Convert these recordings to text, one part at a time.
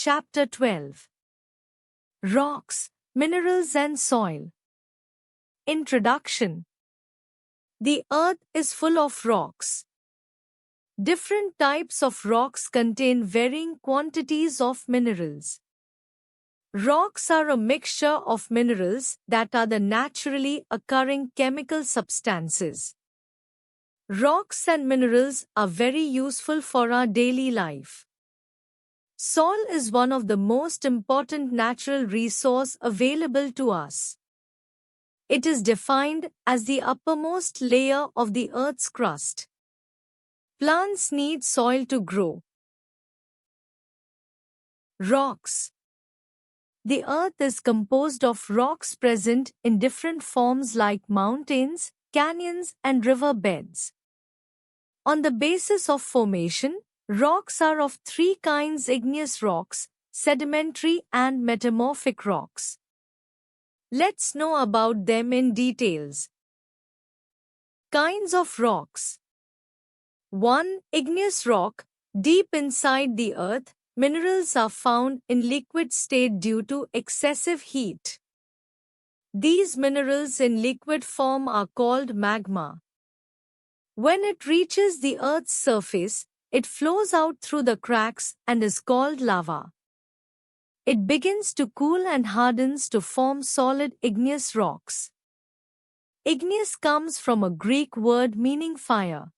Chapter 12. Rocks, Minerals and Soil. Introduction. The earth is full of rocks. Different types of rocks contain varying quantities of minerals. Rocks are a mixture of minerals that are the naturally occurring chemical substances. Rocks and minerals are very useful for our daily life. Soil is one of the most important natural resource available to us. It is defined as the uppermost layer of the Earth's crust. Plants need soil to grow. Rocks. The Earth is composed of rocks present in different forms like mountains, canyons, and river beds. On the basis of formation, rocks are of three kinds: igneous rocks, sedimentary and metamorphic rocks. Let's know about them in details. Kinds of rocks. 1. Igneous rock. Deep inside the earth, minerals are found in liquid state due to excessive heat. These minerals in liquid form are called magma. When it reaches the earth's surface, it flows out through the cracks and is called lava. It begins to cool and hardens to form solid igneous rocks. Igneous comes from a Greek word meaning fire.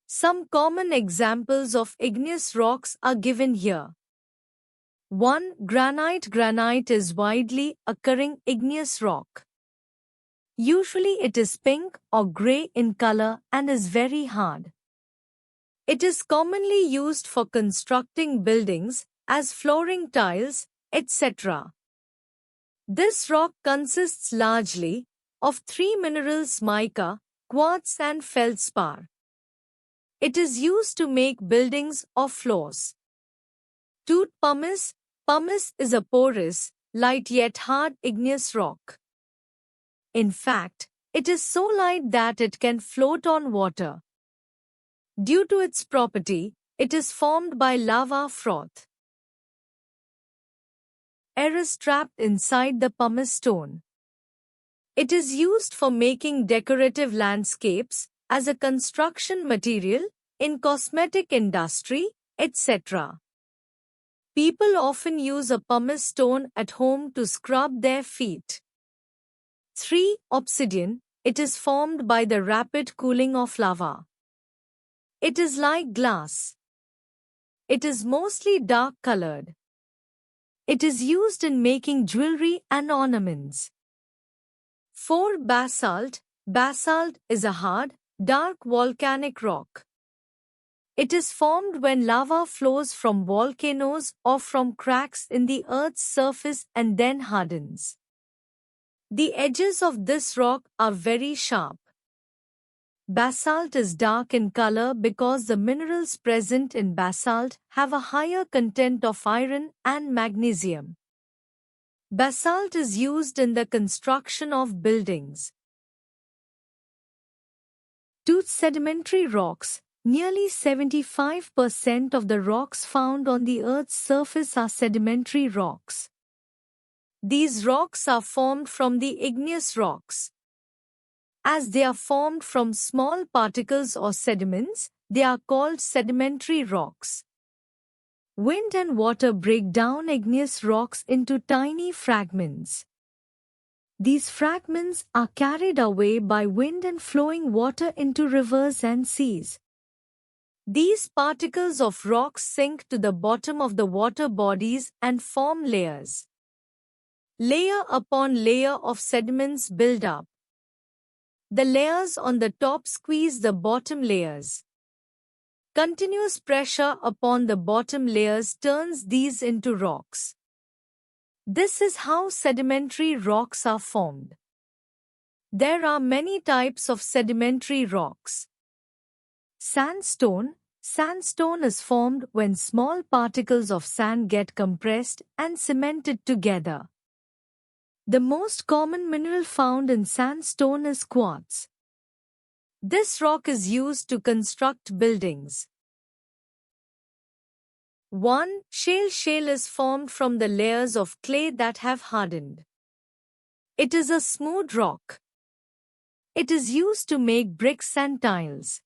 Some common examples of igneous rocks are given here. 1. Granite. Granite is widely occurring igneous rock. Usually it is pink or grey in color and is very hard. It is commonly used for constructing buildings, as flooring tiles, etc. This rock consists largely of three minerals: mica, quartz and feldspar. It is used to make buildings or floors. 2. Pumice. Pumice is a porous, light yet hard igneous rock. In fact, it is so light that it can float on water. Due to its property, it is formed by lava froth. Air is trapped inside the pumice stone. It is used for making decorative landscapes, as a construction material, in cosmetic industry, etc. People often use a pumice stone at home to scrub their feet. 3. Obsidian. It is formed by the rapid cooling of lava. It is like glass. It is mostly dark-colored. It is used in making jewelry and ornaments. 4. Basalt. Basalt is a hard, dark volcanic rock. It is formed when lava flows from volcanoes or from cracks in the Earth's surface and then hardens. The edges of this rock are very sharp. Basalt is dark in color because the minerals present in basalt have a higher content of iron and magnesium. Basalt is used in the construction of buildings. 2. Sedimentary rocks. Nearly 75% of the rocks found on the Earth's surface are sedimentary rocks. These rocks are formed from the igneous rocks. As they are formed from small particles or sediments, they are called sedimentary rocks. Wind and water break down igneous rocks into tiny fragments. These fragments are carried away by wind and flowing water into rivers and seas. These particles of rocks sink to the bottom of the water bodies and form layers. Layer upon layer of sediments build up. The layers on the top squeeze the bottom layers. Continuous pressure upon the bottom layers turns these into rocks. This is how sedimentary rocks are formed. There are many types of sedimentary rocks. Sandstone. Sandstone is formed when small particles of sand get compressed and cemented together. The most common mineral found in sandstone is quartz. This rock is used to construct buildings. 1. Shale. Shale is formed from the layers of clay that have hardened. It is a smooth rock. It is used to make bricks and tiles.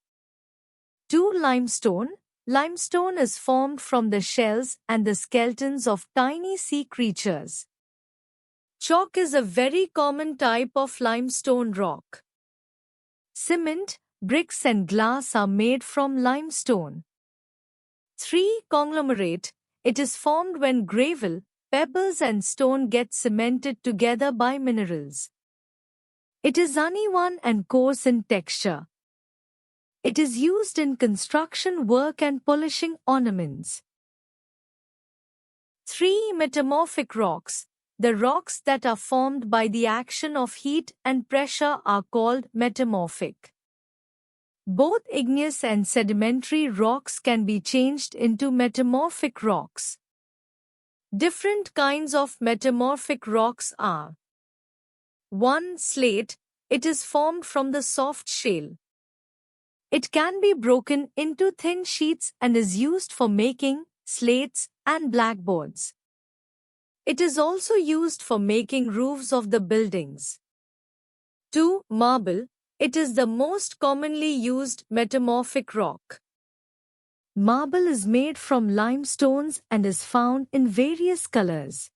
2. Limestone. Limestone is formed from the shells and the skeletons of tiny sea creatures. Chalk is a very common type of limestone rock. Cement, bricks and glass are made from limestone. 3. Conglomerate. It is formed when gravel, pebbles and stone get cemented together by minerals. It is uneven and coarse in texture. It is used in construction work and polishing ornaments. 3. Metamorphic rocks. The rocks that are formed by the action of heat and pressure are called metamorphic. Both igneous and sedimentary rocks can be changed into metamorphic rocks. Different kinds of metamorphic rocks are: 1. Slate. It is formed from the soft shale. It can be broken into thin sheets and is used for making slates and blackboards. It is also used for making roofs of the buildings. 2. Marble. It is the most commonly used metamorphic rock. Marble is made from limestones and is found in various colors.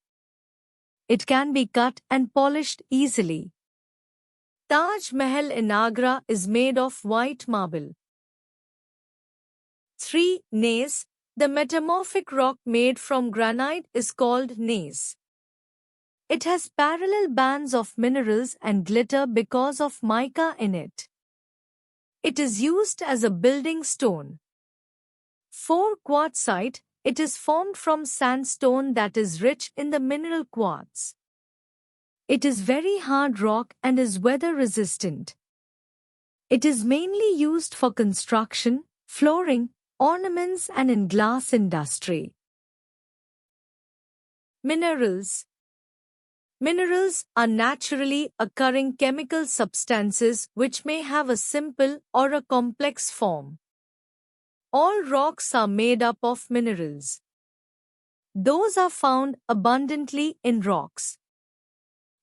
It can be cut and polished easily. Taj Mahal in Agra is made of white marble. 3. Gneiss. The metamorphic rock made from granite is called gneiss. It has parallel bands of minerals and glitter because of mica in it. It is used as a building stone. 4. Quartzite. It is formed from sandstone that is rich in the mineral quartz. It is very hard rock and is weather resistant. It is mainly used for construction, flooring, ornaments and in glass industry. Minerals. Minerals are naturally occurring chemical substances which may have a simple or a complex form. All rocks are made up of minerals. Those are found abundantly in rocks.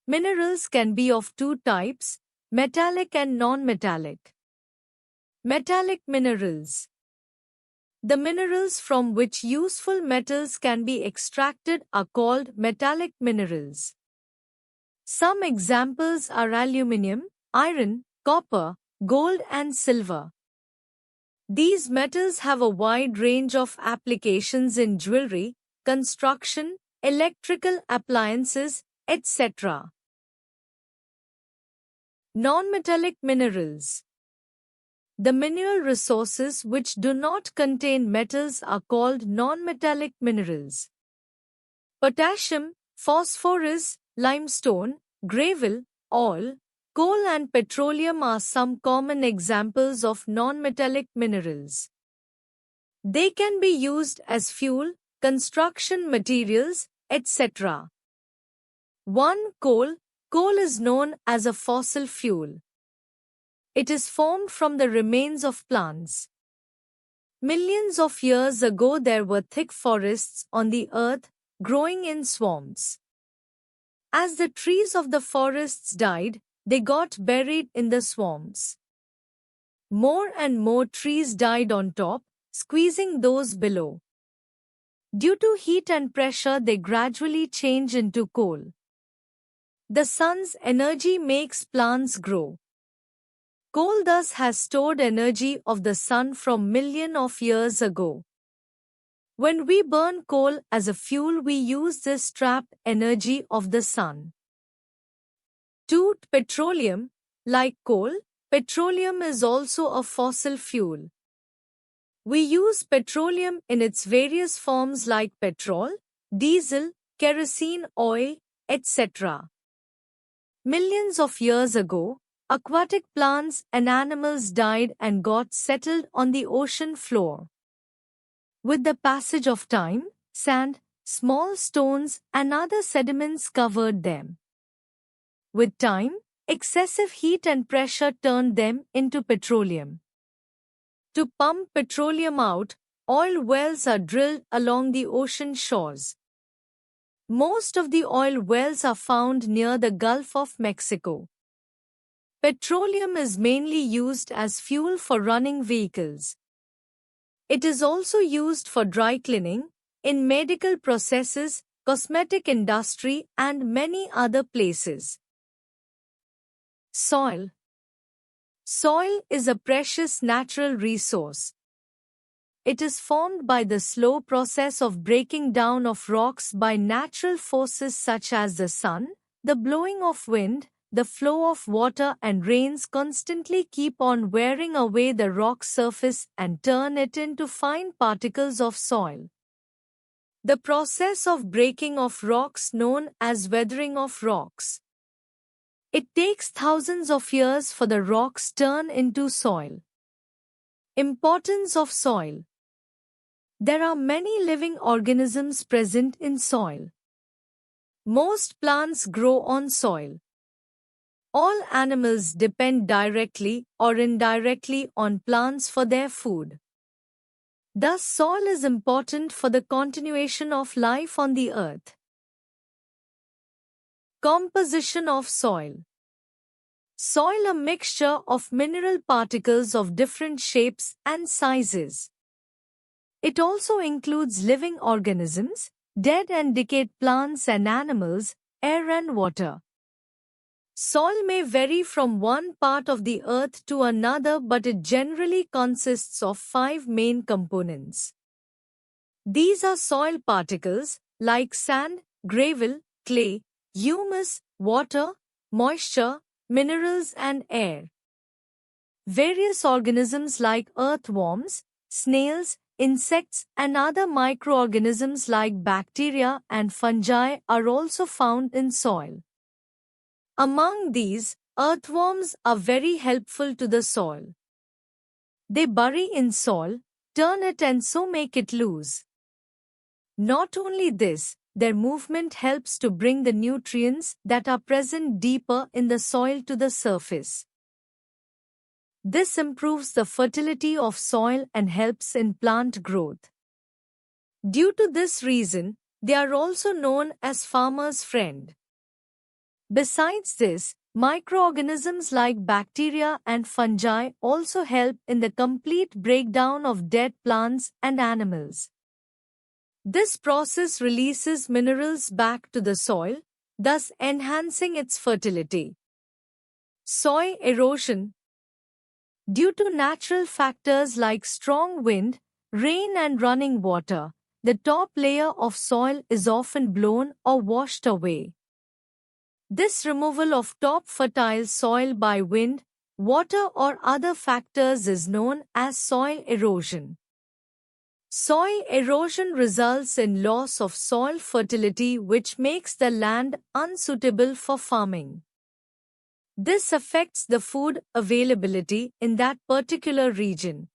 Minerals can be of two types, metallic and non-metallic. Metallic minerals. The minerals from which useful metals can be extracted are called metallic minerals. Some examples are aluminium, iron, copper, gold and silver. These metals have a wide range of applications in jewelry, construction, electrical appliances, etc. Non-metallic minerals. The mineral resources which do not contain metals are called non-metallic minerals. Potassium, phosphorus, limestone, gravel, oil, coal and petroleum are some common examples of non-metallic minerals. They can be used as fuel, construction materials, etc. 1. Coal. Coal is known as a fossil fuel. It is formed from the remains of plants. Millions of years ago there were thick forests on the earth, growing in swamps. As the trees of the forests died, they got buried in the swamps. More and more trees died on top, squeezing those below. Due to heat and pressure, they gradually change into coal. The sun's energy makes plants grow. Coal thus has stored energy of the sun from millions of years ago. When we burn coal as a fuel, we use this trapped energy of the sun. 2. Petroleum. Like coal, petroleum is also a fossil fuel. We use petroleum in its various forms like petrol, diesel, kerosene oil, etc. Millions of years ago, aquatic plants and animals died and got settled on the ocean floor. With the passage of time, sand, small stones and other sediments covered them. With time, excessive heat and pressure turned them into petroleum. To pump petroleum out, Oil wells are drilled along the ocean shores. Most of the oil wells are found near the Gulf of Mexico. Petroleum is mainly used as fuel for running vehicles. It is also used for dry cleaning, in medical processes, cosmetic industry, and many other places. Soil. Soil is a precious natural resource. It is formed by the slow process of breaking down of rocks by natural forces such as the sun, the blowing of wind, the flow of water, and rains constantly keep on wearing away the rock surface and turn it into fine particles of soil. The process of breaking of rocks known as weathering of rocks. It takes thousands of years for the rocks turn into soil. Importance of soil. There are many living organisms present in soil. Most plants grow on soil. All animals depend directly or indirectly on plants for their food. Thus, soil is important for the continuation of life on the earth. Composition of soil. Soil a mixture of mineral particles of different shapes and sizes. It also includes living organisms, dead and decayed plants and animals, air and water. Soil may vary from one part of the earth to another, but it generally consists of 5 main components. These are soil particles, like sand, gravel, clay, humus, water, moisture, minerals and air. Various organisms like earthworms, snails, insects and other microorganisms like bacteria and fungi are also found in soil. Among these, earthworms are very helpful to the soil. They bury in soil, turn it and so make it loose. Not only this, their movement helps to bring the nutrients that are present deeper in the soil to the surface. This improves the fertility of soil and helps in plant growth. Due to this reason, they are also known as farmer's friend. Besides this, microorganisms like bacteria and fungi also help in the complete breakdown of dead plants and animals. This process releases minerals back to the soil, thus enhancing its fertility. Soil erosion. Due to natural factors like strong wind, rain and running water, the top layer of soil is often blown or washed away. This removal of top fertile soil by wind, water or other factors is known as soil erosion. Soil erosion results in loss of soil fertility, which makes the land unsuitable for farming. This affects the food availability in that particular region.